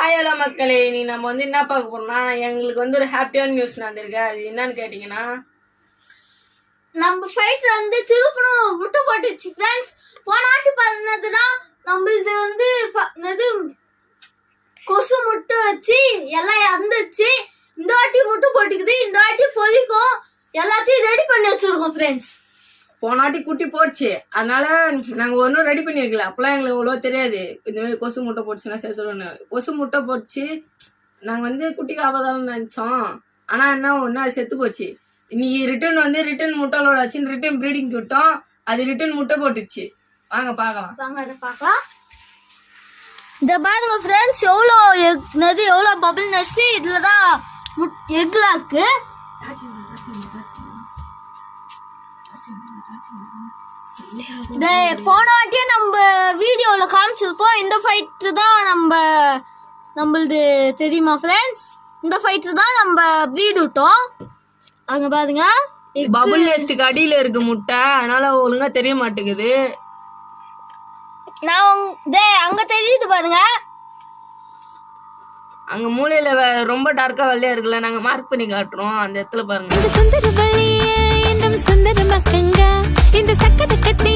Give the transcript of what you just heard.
Hi hello மக்களே, நீ நம்ம வந்து என்ன பார்க்க போறோம்னா எங்களுக்கு வந்து ஒரு ஹாப்பியான நியூஸ் நடந்திருக்கு. அது என்னன்னு கேட்டீங்கன்னா, நம்ம ஃபைட்ல வந்து திருப்பணும் விட்டு போட்டுச்சு ஃப்ரெண்ட்ஸ். போனாட்டி பண்ணதுன்னா நம்மளுது வந்து கொசு முட்டை வச்சு எல்லாம் இறந்துச்சு. இந்த வாட்டி முட்டை போட்டுக்குது, இந்த வாட்டி பொறிக்கும். எல்லாத்தையும் ரெடி பண்ணி வச்சிருக்கோம் ஃப்ரெண்ட்ஸ். போனாட்டி குட்டி போடுச்சு, அதனால நாங்க ஒன்றும் ரெடி பண்ணி வைக்கல. அப்பெல்லாம் எங்களுக்கு அவ்வளோ தெரியாது இந்த மாதிரி கொசு முட்டை போட்டுச்சுன்னா சேர்த்துடணும். கொசு முட்டை போட்டுச்சு, நாங்க வந்து குட்டிக்கு ஆபதாலும் நினைச்சோம். ஆனா என்ன ஒண்ணு, அது செத்து போச்சு. இன்னைக்கு ரிட்டர்ன் முட்டையோட வச்சு ரிட்டர்ன் ப்ரீடிங் விட்டோம். அது ரிட்டர்ன் முட்டை போட்டுச்சு. வாங்க பார்க்கலாம். வாங்க அதை பார்க்கலாம். இந்த பாருங்க ஃப்ரெண்ட்ஸ், எவ்வளோ பபிள் நெஸ்ட் இதுல தான் எக்ல இருக்கு. போன வாட்டியே நம்ம வீடியோல காமிச்சிருப்போம். இந்த ஃபைட்டு தான் நம்மளது தெரியுமா ஃப்ரெண்ட்ஸ்? இந்த ஃபைட்டு தான் நம்ம ப்ரீட் விட்டோம். அங்க பாருங்க, பபுள் நெஸ்டுக்கு அடியில இருக்கு முட்டை, அதனால ஒழுங்கா தெரிய மாட்டேங்குது. அங்க தெரியுது பாருங்க, அங்க மூலையில ரொம்ப டார்க்கா வெள்ளையா இருக்குல்ல, நாங்க மார்க் பண்ணி காட்டுறோம். அந்த இடத்துல பாருங்க. இந்த சுந்தர வழியே இன்னும் சுந்தர மக்கங்க இந்த சக்கர கட்டி